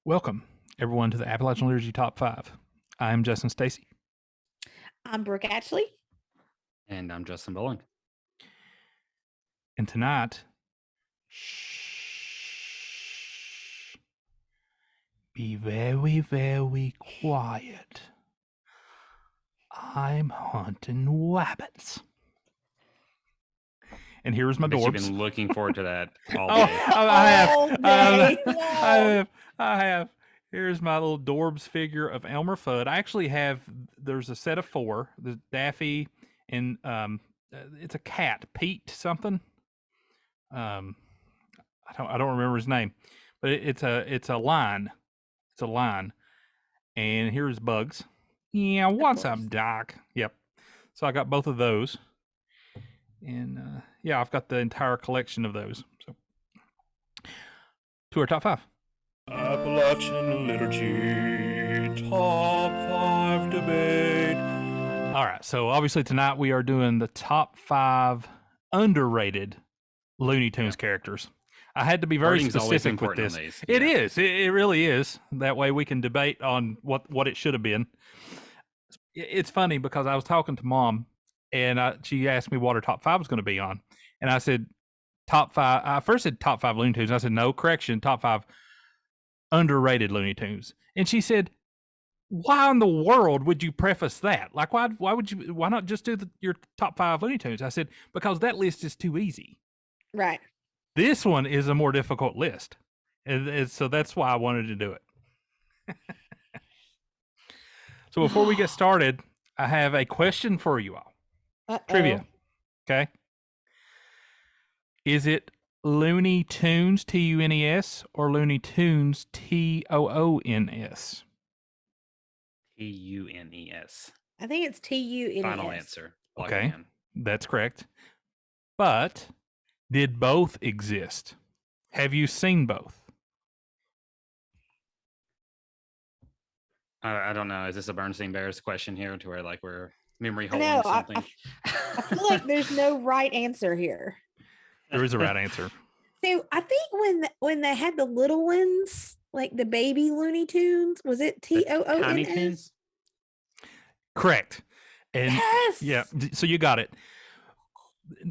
Welcome, everyone, to the Appalachian Liturgy Top 5. I am Justin Stacy. I'm Brooke Ashley. And I'm Justin Bowling. And tonight, be very, very quiet. I'm hunting rabbits. And here's my dorbs. You've been looking forward to that all Oh, day. I have. Here's my little Dorbs figure of Elmer Fudd. I actually have. There's a set of 4. There's Daffy, and it's a cat, Pete something. I don't remember his name, but it's a line. It's a line. And here's Bugs. Yeah, what's up, Doc? Yep. So I got both of those. And yeah, I've got the entire collection of those. So, to our top 5. Appalachian Liturgy Top 5 Debate. All right, so obviously tonight we are doing the top 5 underrated Looney Tunes characters. I had to be very specific with this. It is. It really is. That way we can debate on what it should have been. It's funny because I was talking to Mom, and she asked me what her top 5 was going to be on. And I said, top 5. I first said top 5 Looney Tunes. I said, no, correction, top 5 underrated Looney Tunes. And she said, why in the world would you preface that? Like, why not just do your top 5 Looney Tunes? I said, because that list is too easy. Right. This one is a more difficult list. And so that's why I wanted to do it. So before we get started, I have a question for you all. Trivia. Okay. Is it Looney Tunes, Tunes, or Looney Tunes, Toons? Tunes. I think it's Tunes. Final answer. Okay, that's correct. But did both exist? Have you seen both? I don't know. Is this a Bernstein Bears question here to where like we're memory holding something? I feel like there's no right answer here. There is a right answer. So I think when they had the little ones, like the baby Looney Tunes, was it Toons? Correct. And yes. Yeah, so you got it.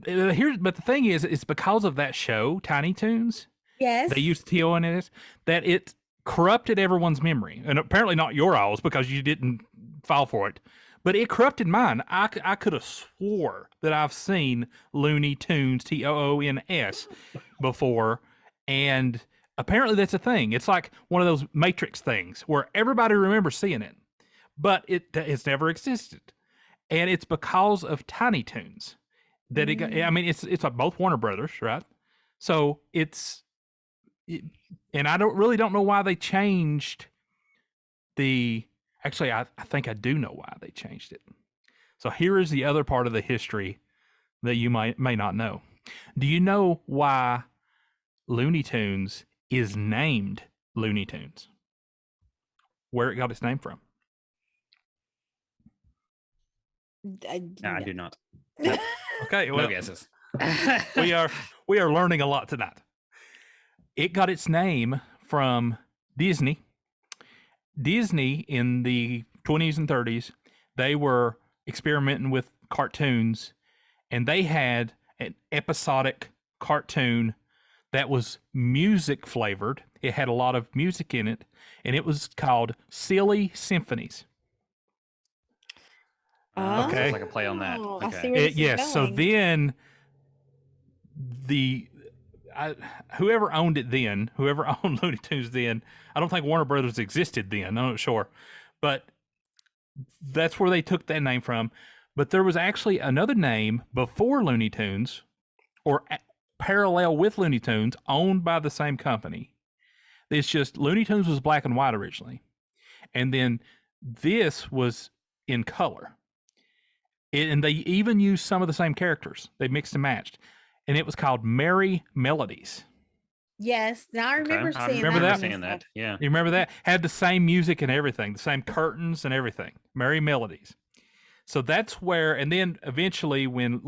But the thing is, it's because of that show, Tiny Toons. Yes. They used Tunes, that it corrupted everyone's memory. And apparently not your owls because you didn't file for it. But it corrupted mine. I could have swore that I've seen Looney Tunes, Toons, before. And apparently that's a thing. It's like one of those Matrix things where everybody remembers seeing it. But it's never existed. And it's because of Tiny Toons that it got, I mean, it's like both Warner Brothers, right? So and I don't know why they changed actually, I think I do know why they changed it. So here is the other part of the history that you may not know. Do you know why Looney Tunes is named Looney Tunes? Where it got its name from? I do not. Okay, well, no guesses. we are learning a lot tonight. It got its name from Disney. Disney in the 20s and 30s, they were experimenting with cartoons, and they had an episodic cartoon that was music flavored. It had a lot of music in it, and it was called Silly Symphonies. Okay, it's like a play on that. Okay. I see where this yes. is So going. then whoever owned it then, whoever owned Looney Tunes then, I don't think Warner Brothers existed then. I'm not sure, but that's where they took that name from. But there was actually another name before Looney Tunes, or parallel with Looney Tunes, owned by the same company. It's just Looney Tunes was black and white originally, and then this was in color. And they even used some of the same characters. They mixed and matched. And it was called Merry Melodies. Yes. Now I remember seeing that. Yeah. You remember that? Had the same music and everything, the same curtains and everything. Merry Melodies. So that's where, and then eventually when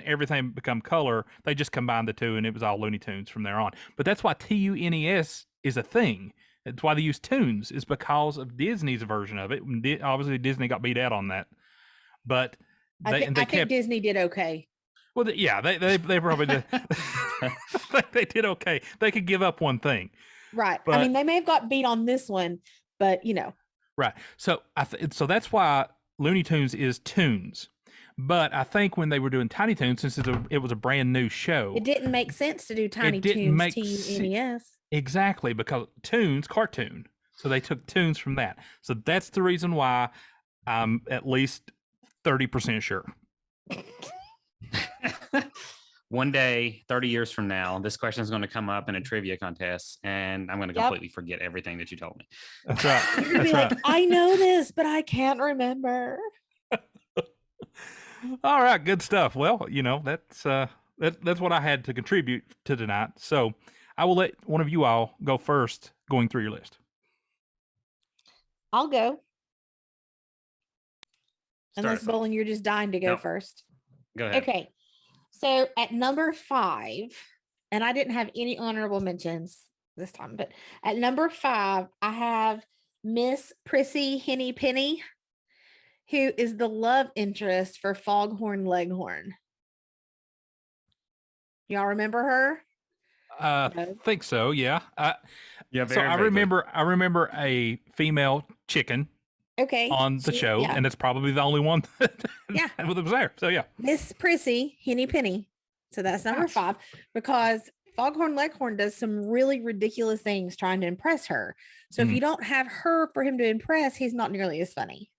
everything become color, they just combined the two and it was all Looney Tunes from there on. But that's why Tunes is a thing. It's why they use Toons, is because of Disney's version of it. Obviously, Disney got beat out on that, but I think Disney did okay. Well, they probably did. They did okay. They could give up one thing, right? But, I mean, they may have got beat on this one, but right. So so that's why Looney Tunes is Toons. But I think when they were doing Tiny Toons, since it was a brand new show, it didn't make sense to do Tiny Toons T-U-N-E-S. Exactly, because Toons, cartoon. So they took Toons from that. So that's the reason why I'm at least 30% sure. One day, 30 years from now, this question is going to come up in a trivia contest, and I'm going to completely forget everything that you told me. That's right. You're going to be like, I know this, but I can't remember. All right, good stuff. Well, that's what I had to contribute to tonight. So I will let one of you all go first, going through your list. I'll go. Unless, Bolin, you're just dying to go first. Go ahead. Okay. So at number 5, and I didn't have any honorable mentions this time, but at number 5, I have Miss Prissy Henny Penny, who is the love interest for Foghorn Leghorn. Y'all remember her? I think so. Yeah. Yeah. So I remember a female chicken. Okay. On the show, and it's probably the only one that was there. So yeah. Miss Prissy Henny Penny. So that's number 5, because Foghorn Leghorn does some really ridiculous things trying to impress her. So if you don't have her for him to impress, he's not nearly as funny.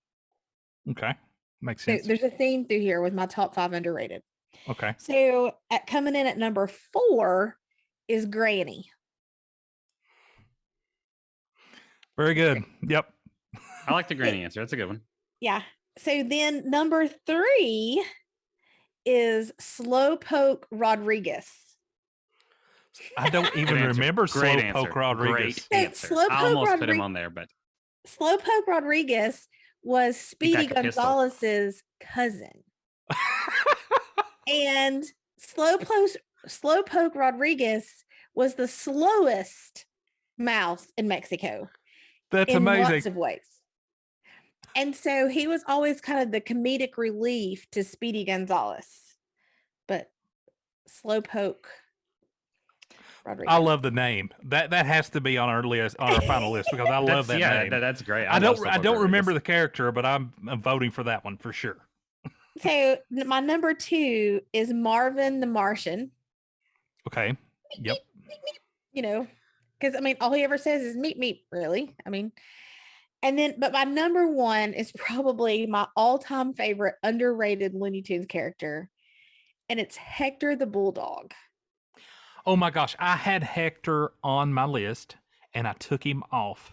Okay. Makes sense. So there's a theme through here with my top 5 underrated. Okay. So coming in at number 4 is Granny. Very good. Yep. I like the Granny answer. That's a good one. Yeah. So then number 3 is Slowpoke Rodriguez. I don't even remember Slowpoke Rodriguez. I almost put him on there, but Slowpoke Rodriguez was Speedy Gonzalez's cousin. And Slowpoke Rodriguez was the slowest mouse in Mexico. That's amazing. In lots of ways. And so he was always kind of the comedic relief to Speedy Gonzalez. But Slowpoke Rodriguez. I love the name. That has to be on our list, on our final list, because I love that name. That's great. I don't remember the character, but I'm voting for that one for sure. So my number 2 is Marvin the Martian. Okay. Yep. Because I mean, all he ever says is meep meep. Really, I mean. And then, but my number 1 is probably my all-time favorite underrated Looney Tunes character, and it's Hector the Bulldog. Oh my gosh, I had Hector on my list, and I took him off.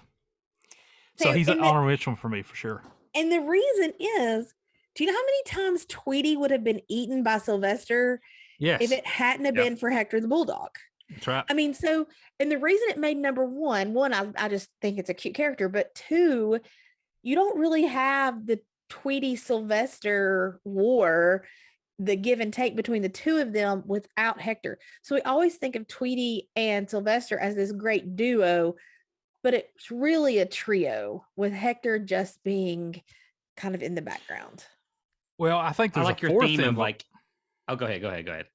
So he's an honorable mention for me, for sure. And the reason is, do you know how many times Tweety would have been eaten by Sylvester if it hadn't have been for Hector the Bulldog? That's right. I mean, so, and the reason it made number 1, I just think it's a cute character, but 2, you don't really have the Tweety Sylvester war, the give and take between the two of them without Hector. So we always think of Tweety and Sylvester as this great duo, but it's really a trio with Hector just being kind of in the background. Well, I think there's like your theme of like, oh, go ahead.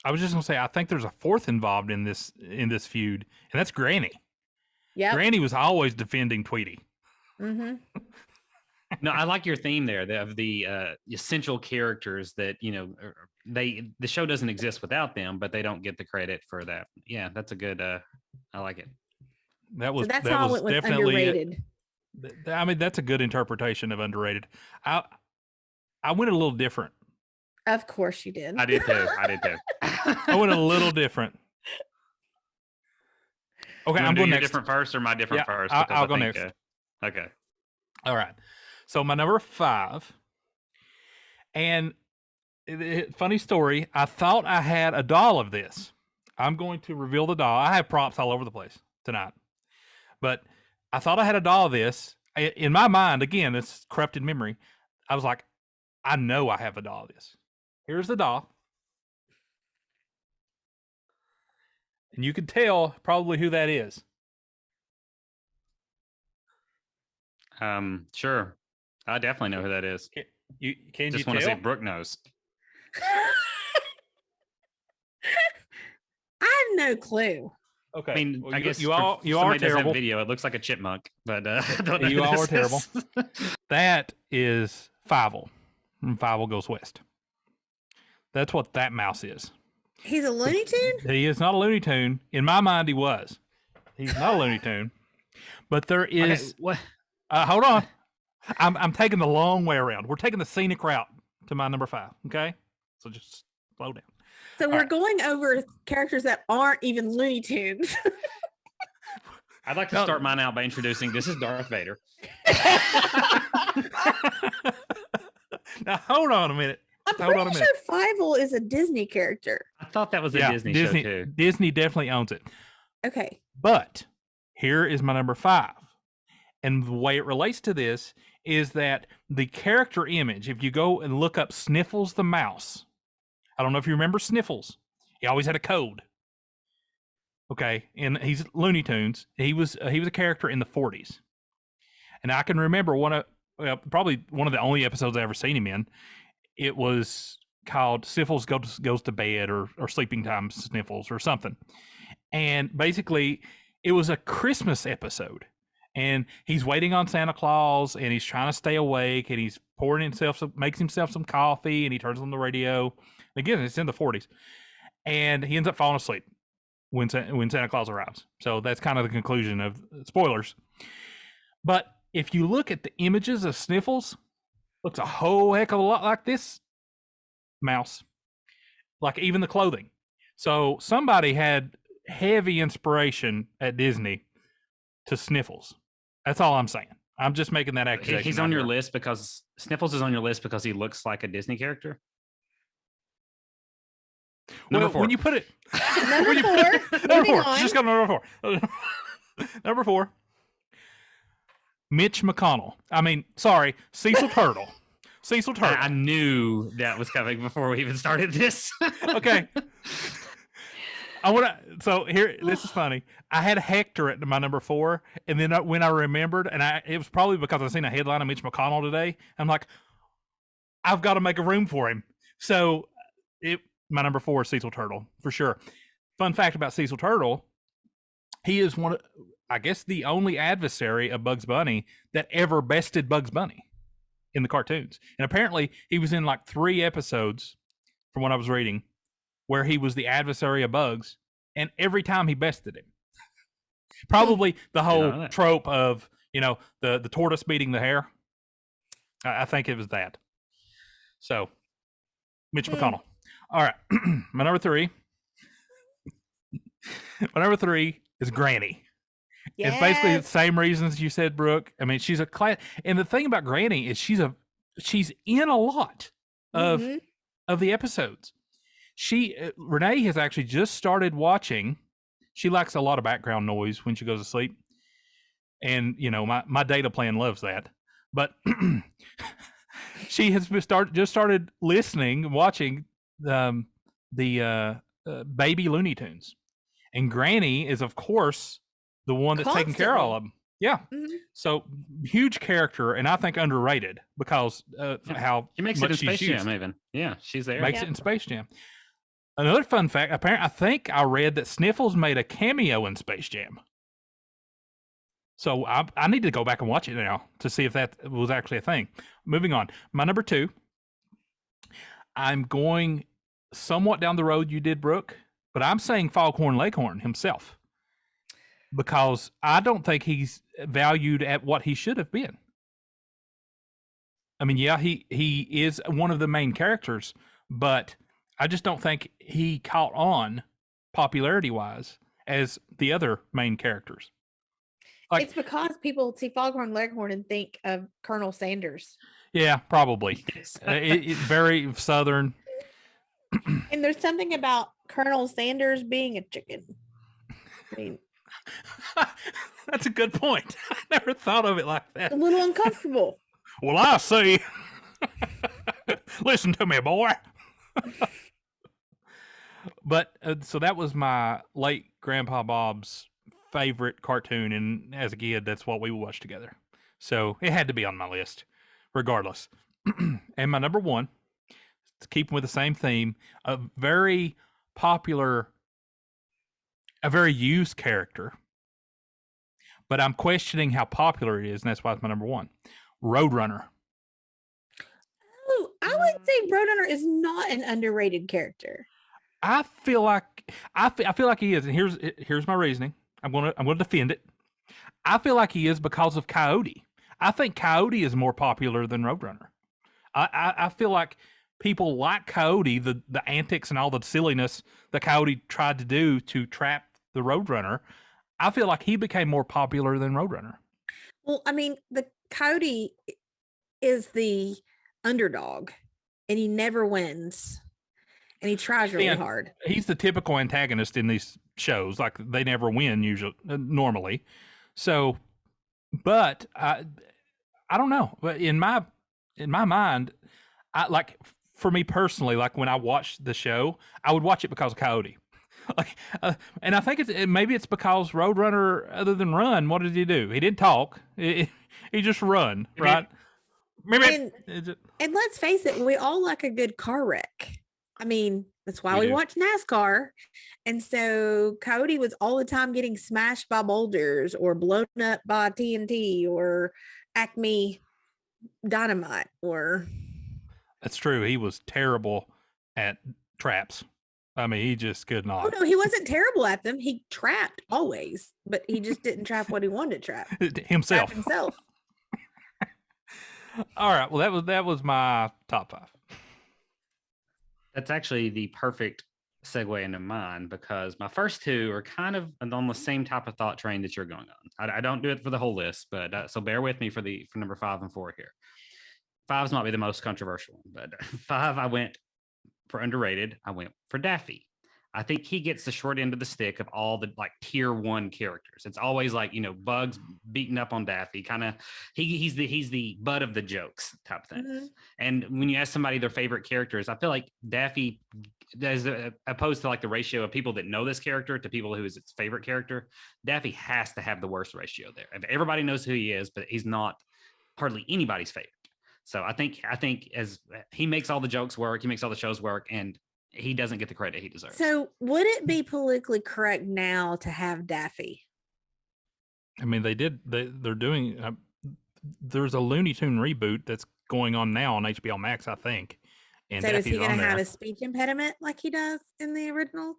I was just gonna say, I think there's a 4th involved in this feud, and that's Granny. Yeah, Granny was always defending Tweety. Mm-hmm. No, I like your theme there of the essential characters that the show doesn't exist without them, but they don't get the credit for that. Yeah, that's a good. I like it. That's how it was definitely underrated. I mean, that's a good interpretation of underrated. I went a little different. Of course you did. I did too. I went a little different. Okay, I'm going next. Different first or my different first? I'll go next. Okay. All right. So my number 5, and funny story, I thought I had a doll of this. I'm going to reveal the doll. I have props all over the place tonight, but I thought I had a doll of this. In my mind, again, it's corrupted memory. I was like, I know I have a doll of this. Here's the doll. And you can tell probably who that is. Sure. I definitely know who that is. Can Just you want to tell? say Brooke knows. I have no clue. Okay. I mean, Well, I guess you are doesn't have terrible. video. It looks like a chipmunk, but I don't know You who all this are terrible. is. That is Fievel from Fievel Goes West. That's what that mouse is. He's a Looney Tune? He is not a Looney Tune. In my mind, he was. He's not a Looney Tune. But there is. Okay, what? Hold on. I'm taking the long way around. We're taking the scenic route to my number 5. Okay, so just slow down. So we're going over characters that aren't even Looney Tunes. I'd like to start mine out by introducing this is Darth Vader. Now hold on a minute. I'm pretty sure Fievel is a Disney character. I thought that was a Disney show too. Disney definitely owns it. Okay. But here is my number 5. And the way it relates to this is that the character image, if you go and look up Sniffles the mouse, I don't know if you remember Sniffles. He always had a code. Okay, and he's Looney Tunes. He was a character in the 40s. And I can remember probably one of the only episodes I ever seen him in. It was called Sniffles goes to bed or Sleeping Time Sniffles or something. And basically it was a Christmas episode. And he's waiting on Santa Claus and he's trying to stay awake and he's makes himself some coffee and he turns on the radio. Again, it's in the 40s. And he ends up falling asleep when Santa Claus arrives. So that's kind of the conclusion of spoilers. But if you look at the images of Sniffles, looks a whole heck of a lot like this mouse. Like even the clothing. So somebody had heavy inspiration at Disney to Sniffles. That's all I'm saying. I'm just making that accusation. He's on your list because Sniffles is on your list because he looks like a Disney character. Number 4. When you put it, Number 4. number 4. Just go to number 4. Number 4. Mitch McConnell. Cecil Turtle. Cecil Turtle. I knew that was coming before we even started this. Okay. So here, this is funny. I had Hector at my number 4, and then when I remembered, it was probably because I seen a headline of Mitch McConnell today. I'm like, I've got to make a room for him. So my number 4 is Cecil Turtle for sure. Fun fact about Cecil Turtle: he is the only adversary of Bugs Bunny that ever bested Bugs Bunny in the cartoons. And apparently, he was in like 3 episodes, from what I was reading, where he was the adversary of Bugs, and every time he bested him. Probably the whole trope of, the tortoise beating the hare. I think it was that. So, Mitch McConnell. All right. My number 3. My number 3 is Granny. Yes. It's basically the same reasons you said, Brooke. I mean, she's a class. And the thing about Granny is she's in a lot of the episodes. Renee has actually just started watching. She likes a lot of background noise when she goes to sleep. And, my data plan loves that. But she has just started listening and watching the baby Looney Tunes. And Granny is, of course, the one that's taking care of all of them. Yeah. Mm-hmm. So huge character, and I think underrated because how she makes much it in Space used. Jam even. Yeah, she's there. Makes it in Space Jam. Another fun fact, apparently, I think I read that Sniffles made a cameo in Space Jam. So I need to go back and watch it now to see if that was actually a thing. Moving on. My number 2, I'm going somewhat down the road you did, Brooke, but I'm saying Foghorn Leghorn himself because I don't think he's valued at what he should have been. I mean, yeah, he is one of the main characters, but I just don't think he caught on popularity-wise as the other main characters. It's because people see Foghorn Leghorn and think of Colonel Sanders. Yeah, probably. It's very Southern. And there's something about Colonel Sanders being a chicken. I mean, that's a good point. I never thought of it like that. A little uncomfortable. Well, I see. Listen to me, boy. But so that was my late Grandpa Bob's favorite cartoon, and as a kid, that's what we watched together. So it had to be on my list, regardless. And my number one, to keep with the same theme, a very popular, a very used character, but I'm questioning how popular it is, and that's why it's my number one. Roadrunner. Oh, I would say Roadrunner is not an underrated character. I feel like he is, and here's my reasoning. I'm gonna defend it. I feel like he is because of Coyote. I think Coyote is more popular than Roadrunner. I feel like people like Coyote, the antics and all the silliness that Coyote tried to do to trap the Roadrunner. I feel like he became more popular than Roadrunner. Well, I mean, the Coyote is the underdog, and he never wins, and he tries really hard. He's the typical antagonist in these shows. Like, they never win usually, normally. So, but I don't know. But in my mind, for me personally, like when I watched the show, I would watch it because of Coyote. Like, and I think maybe it's because Roadrunner, other than run, what did he do? He didn't talk. He just run, right? And let's face it, we all like a good car wreck. I mean, that's why we watch NASCAR. And so Coyote was all the time getting smashed by boulders or blown up by TNT or Acme dynamite or. That's true. He was terrible at traps. I mean, he just could not. Oh, no, he wasn't terrible at them. He trapped always, but he just didn't trap what he wanted to trap. Himself. All right. Well, that was my top five. That's actually the perfect segue into mine, because my first two are kind of on the same type of thought train that you're going on. I don't do it for the whole list, but so bear with me for number 5 and 4 here. 5's might be the most controversial one, but 5, I went for underrated. I went for Daffy. I think he gets the short end of the stick of all the like tier 1 characters. It's always like, Bugs beating up on Daffy. Kind of, he's the butt of the jokes type things. Mm-hmm. And when you ask somebody their favorite characters, I feel like Daffy, as opposed to like the ratio of people that know this character to people who is its favorite character, Daffy has to have the worst ratio there. Everybody knows who he is, but he's not hardly anybody's favorite. So I think as he makes all the jokes work, he makes all the shows work, and he doesn't get the credit he deserves. So would it be politically correct now to have Daffy? I mean, they're doing, there's a Looney Tune reboot that's going on now on HBO Max, I think. And so Daffy's is he going to have a speech impediment like he does in the originals?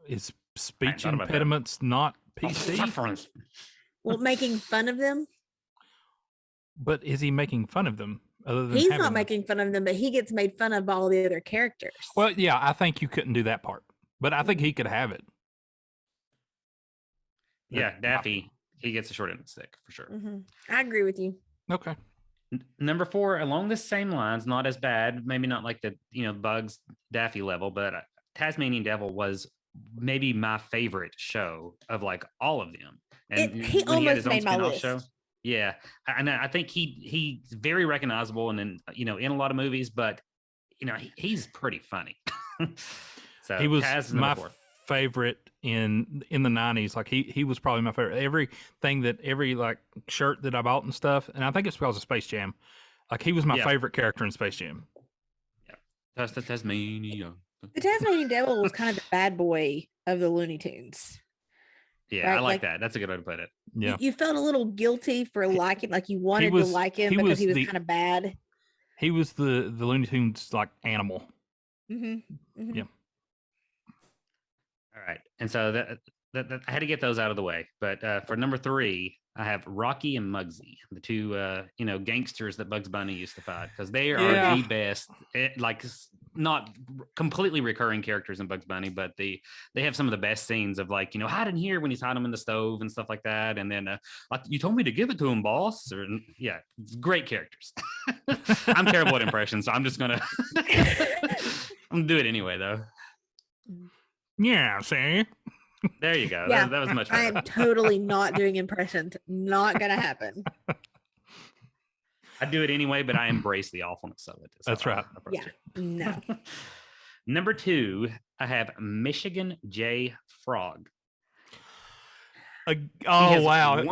Is speech impediments not PC? Well, making fun of them? But is he making fun of them? Other than he's not making fun of them, but he gets made fun of by all the other characters. Well, yeah, I think you couldn't do that part, but I think he could have it. Yeah, Daffy, he gets a short end of the stick for sure. Mm-hmm. I agree with you. Okay. Number 4, along the same lines, not as bad, maybe not like the Bugs Daffy level, but Tasmanian Devil was maybe my favorite show of like all of them. And he almost made my list. Show, yeah, and I think he's very recognizable, and then in a lot of movies, but he's pretty funny. So he was my favorite in the 90s. Like he was probably my favorite. Every like shirt that I bought and stuff, and I think it's because of Space Jam. Like he was my favorite character in Space Jam. Yeah, that's the Tasmania. The Tasmanian Devil was kind of the bad boy of the Looney Tunes. Yeah, right? I like that. That's a good way to put it. Yeah, you felt a little guilty for liking, like you wanted to like him because he was kind of bad. He was the Looney Tunes like animal. Mm-hmm. Mm-hmm. Yeah. All right, and so that I had to get those out of the way. But for number 3, I have Rocky and Muggsy, the two gangsters that Bugs Bunny used to fight, because they are the best. Like not completely recurring characters in Bugs Bunny, but they have some of the best scenes of like hide in here when he's hiding them in the stove and stuff like that. And then like, you told me to give it to him, boss. Or great characters. I'm terrible at impressions, so I'm just gonna I'm gonna do it anyway though. Yeah, see? There you go. Yeah, that was much better. I am totally not doing impressions. Not gonna happen. I do it anyway, but I embrace the awfulness of it. That's right. Yeah. No. Number 2, I have Michigan J. Frog. Oh wow!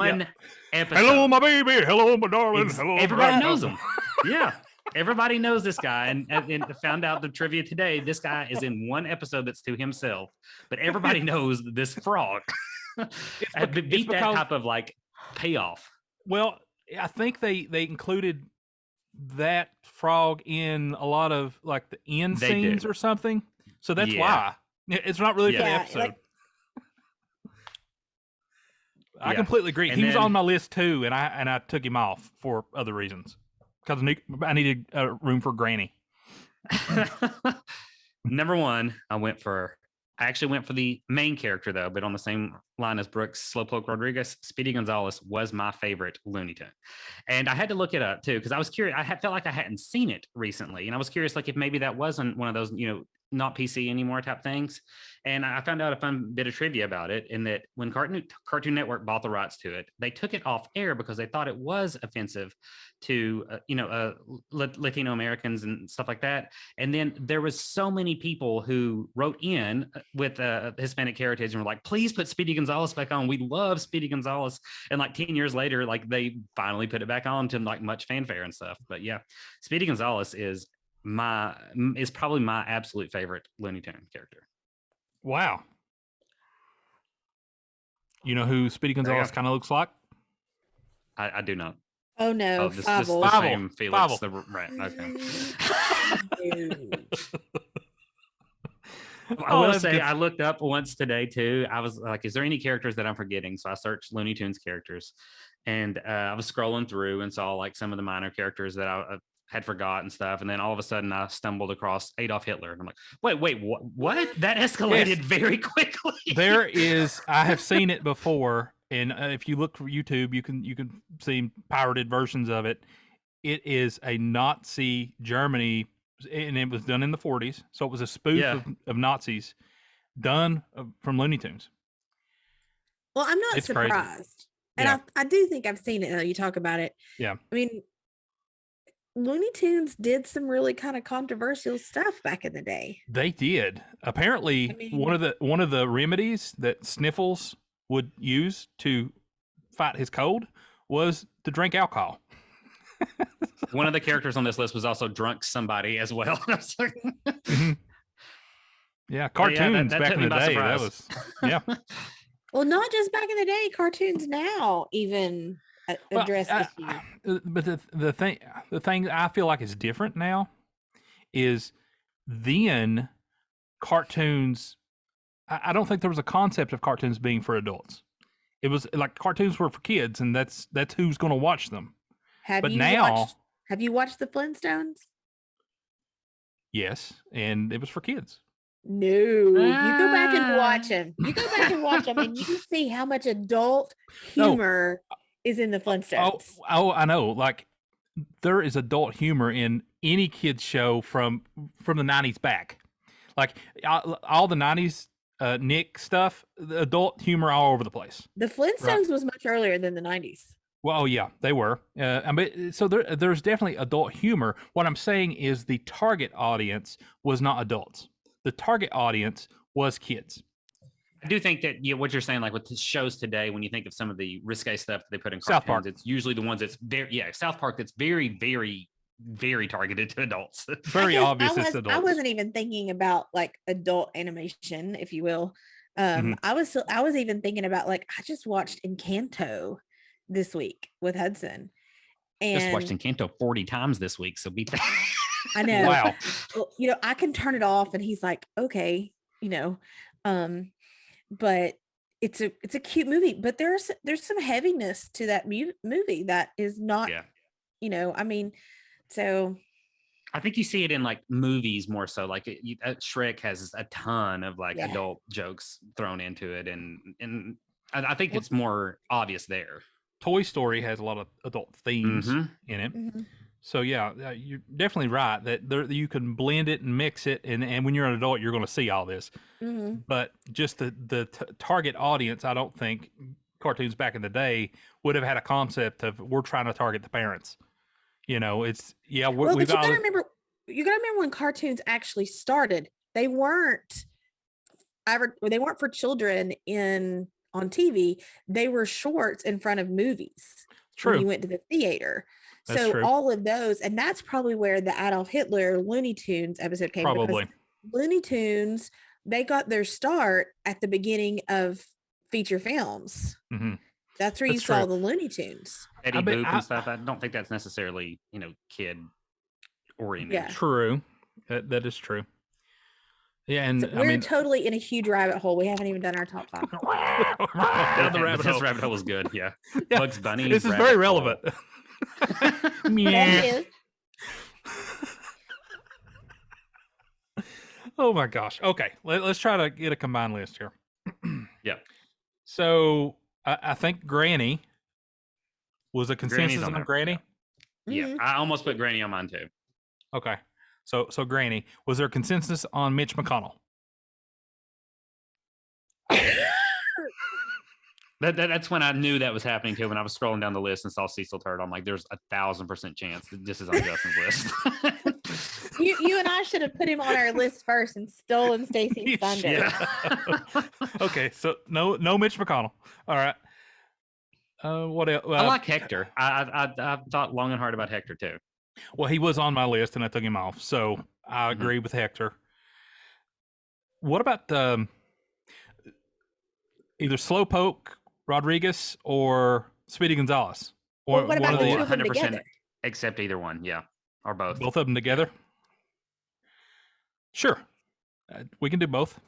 episode. Hello, my baby. Hello, my darling. Hello, everybody knows him. Yeah. Everybody knows this guy, and found out the trivia today. This guy is in one episode that's to himself, but everybody knows this frog. Beat that type of like payoff. Well, I think they included that frog in a lot of like the end scenes or something, so that's why it's not really for the episode. Like, I completely agree. He was on my list too, and I took him off for other reasons. Because I needed room for Granny. Number one, I actually went for the main character though, but on the same line as Brooks Slowpoke Rodriguez, Speedy Gonzales was my favorite Looney Tune. And I had to look it up too, because I was curious. I felt like I hadn't seen it recently. And I was curious, like if maybe that wasn't one of those, not PC anymore type things. And I found out a fun bit of trivia about it, in that when Cartoon Network bought the rights to it, they took it off air because they thought it was offensive to Latino Americans and stuff like that. And then there was so many people who wrote in with Hispanic heritage and were like, please put Speedy Gonzales back on. We love Speedy Gonzales. And like 10 years later, like they finally put it back on to like much fanfare and stuff. But yeah, Speedy Gonzales is probably my absolute favorite Looney Tune character. Wow. You know who Speedy Gonzales kind of looks like? I do not. Oh no, this the same Felix. Right. Okay. I will say I looked up once today too. I was like, is there any characters that I'm forgetting? So I searched Looney Tunes characters, and I was scrolling through and saw like some of the minor characters that I had forgotten stuff. And then all of a sudden I stumbled across Adolf Hitler. And I'm like, wait, what? That escalated very quickly. I have seen it before. And if you look for YouTube, you can see pirated versions of it. It is a Nazi Germany, and it was done in the 40s. So it was a spoof of Nazis done from Looney Tunes. Well, I'm not surprised. Crazy. And I do think I've seen it now you talk about it. Yeah. I mean, Looney Tunes did some really kind of controversial stuff back in the day. They did. Apparently, one of the remedies that Sniffles would use to fight his cold was to drink alcohol. One of the characters on this list was also drunk somebody as well. Yeah, cartoons back in the day. That was Well, not just back in the day. Cartoons now even address issue. But the thing I feel like is different now is then cartoons. I don't think there was a concept of cartoons being for adults. It was like cartoons were for kids, and that's who's going to watch them. Have you watched the Flintstones? Yes, and it was for kids. No, you go back and watch them. And you can see how much adult humor is in the Flintstones. Oh, I know. Like there is adult humor in any kids show from the 90s back. Like all the 90s Nick stuff, the adult humor all over the place. The Flintstones was much earlier than the 90s. Well, yeah, they were. So there's definitely adult humor. What I'm saying is the target audience was not adults. The target audience was kids. I do think that what you're saying, like with the shows today, when you think of some of the risque stuff they put in South cartoons, Park. it's usually the ones that's South Park that's very, very, very targeted to adults. Very obvious it's adults. I wasn't even thinking about like adult animation, if you will. I was even thinking about like I just watched Encanto this week with Hudson. And just watched Encanto 40 times this week, so beat that. I know. Wow. Well, I can turn it off and he's like, okay, but it's a cute movie, but there's some heaviness to that movie that is not, so I think you see it in like movies more so. Like Shrek has a ton of like adult jokes thrown into it, and I think it's more obvious there. Toy Story has a lot of adult themes in it. Mm-hmm. So yeah, you're definitely right that you can blend it and mix it, and when you're an adult, you're going to see all this. Mm-hmm. But just the target audience, I don't think cartoons back in the day would have had a concept of we're trying to target the parents. But you gotta remember when cartoons actually started. They weren't for children in on TV, they were shorts in front of movies. True. When you went to the theater. That's so true. all of those, and that's probably where the Adolf Hitler Looney Tunes episode came. Probably. Because Looney Tunes, they got their start at the beginning of feature films. Mm-hmm. That's where you saw the Looney Tunes. Eddie Boop and stuff. I don't think that's necessarily, kid oriented. Yeah. True. That is true. Yeah, and so we're totally in a huge rabbit hole. We haven't even done our top 5. Down the rabbit hole. This rabbit hole was good. Yeah. Yeah. Bugs Bunny. This is very relevant. Yeah. Oh my gosh. Okay, let's try to get a combined list here. Yeah. So I think Granny was a consensus on Granny. Yeah, I almost put Granny on mine too. Okay, so Granny, was there consensus on Mitch McConnell? That's when I knew that was happening too. When I was scrolling down the list and saw Cecil Turtle, I'm like, "There's 1,000% chance that this is on Justin's list." you and I should have put him on our list first and stolen Stacy's thunder. Yeah. Okay, so no Mitch McConnell. All right. What else? I like Hector. I thought long and hard about Hector too. Well, he was on my list and I took him off, so I agree with Hector. What about either Slowpoke Rodriguez or Speedy Gonzalez? Or what about the two of them 100% together? Accept either one, yeah, or both. Both of them together? Sure, we can do both.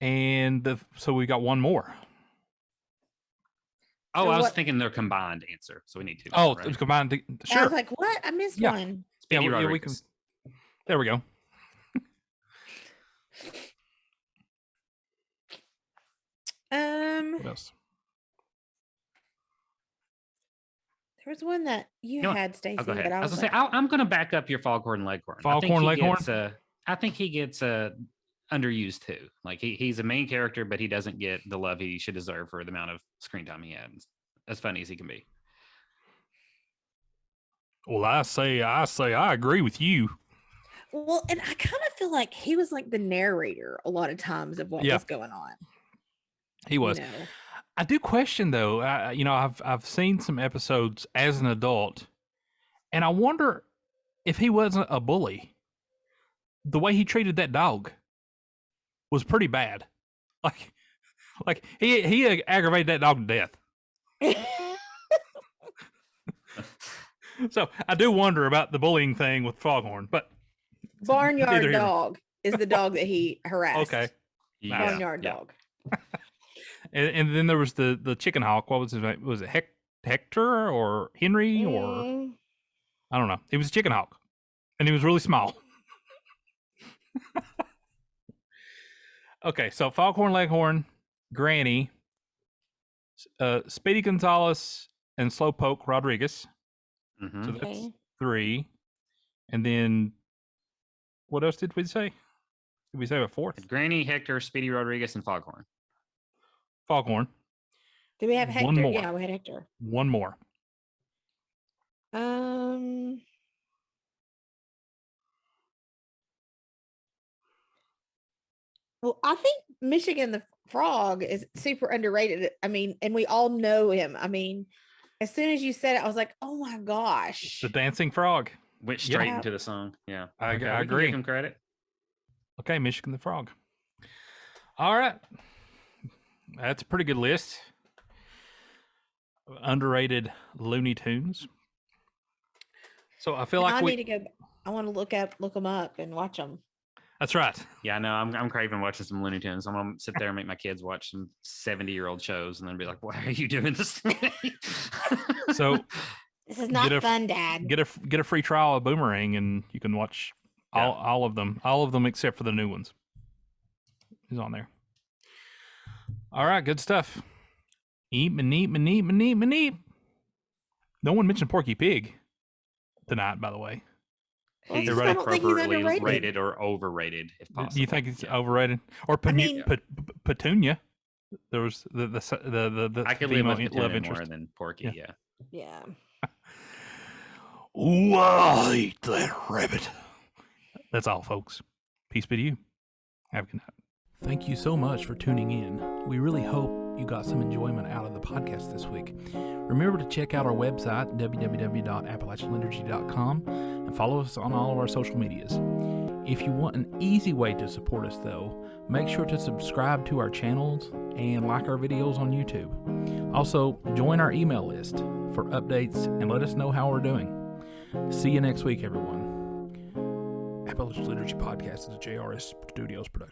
And so we got one more. Oh, So I was what- thinking their combined answer, so we need two. Oh, right? it's combined. I Sure. was like, what? I missed Yeah. one. Speedy we can. Rodriguez. There we go. What else? There was one that you know what? had, Stacy, Oh, go ahead. but I I was was gonna say, like, I'm gonna back up your Foghorn Leghorn. Foghorn Leghorn? I think he gets underused too. Like he's a main character, but he doesn't get the love he should deserve for the amount of screen time he had. As funny as he can be. Well, I say, I agree with you. well, and I kind of feel like he was like the narrator a lot of times of what Yeah. was going on. He was. You know? I do question though. I've seen some episodes as an adult, and I wonder if he wasn't a bully. The way he treated that dog was pretty bad. Like he aggravated that dog to death. So I do wonder about the bullying thing with Foghorn, but Barnyard neither here. dog is the dog that he harassed. okay. Yeah. Barnyard yeah. dog. And then there was the chicken hawk. What was his name? Was it Hector or Henry or Mm, I don't know. He was a chicken hawk, and he was really small. Okay, so Foghorn Leghorn, Granny, Speedy Gonzalez, and Slowpoke Rodriguez. Mhm. So that's okay. 3. And then what else did we say? Did we say a fourth? Granny, Hector, Speedy Rodriguez, and Foghorn. Foghorn. Do we have Hector? One more. Yeah, we had Hector. One more. Well, I think Michigan the Frog is super underrated. I mean, and we all know him. I mean, as soon as you said it, I was like, oh my gosh. The dancing frog. Went straight Yeah. into the song. Yeah. I we can agree. Give him credit. Okay, Michigan the Frog. All right. That's a pretty good list. Underrated Looney Tunes. So I feel Now like I need to go. I want to look them up and watch them. That's right. Yeah, no, I'm craving watching some Looney Tunes. I'm gonna sit there and make my kids watch some 70-year-old shows and then be like, why are you doing this to me? So This is not Get a- fun, Dad. get a free trial of Boomerang and you can watch all of them except for the new ones. He's on there. All right, good stuff. Eat, eat. No one mentioned Porky Pig tonight, by the way. Well, He's it's just I don't think he's appropriately underrated. rated or overrated, if possible. Do you think it's Yeah. overrated? Or mean- Petunia? There was the I could live female with love Petunia interest. more than Porky. Yeah. Yeah. Yeah. Ooh, I eat that rabbit. That's all, folks. Peace be to you. Have a good night. Thank you so much for tuning in. We really hope you got some enjoyment out of the podcast this week. Remember to check out our website, www.appalachianliturgy.com, and follow us on all of our social medias. If you want an easy way to support us, though, make sure to subscribe to our channels and like our videos on YouTube. Also, join our email list for updates and let us know how we're doing. See you next week, everyone. Appalachian Liturgy Podcast is a JRS Studios production.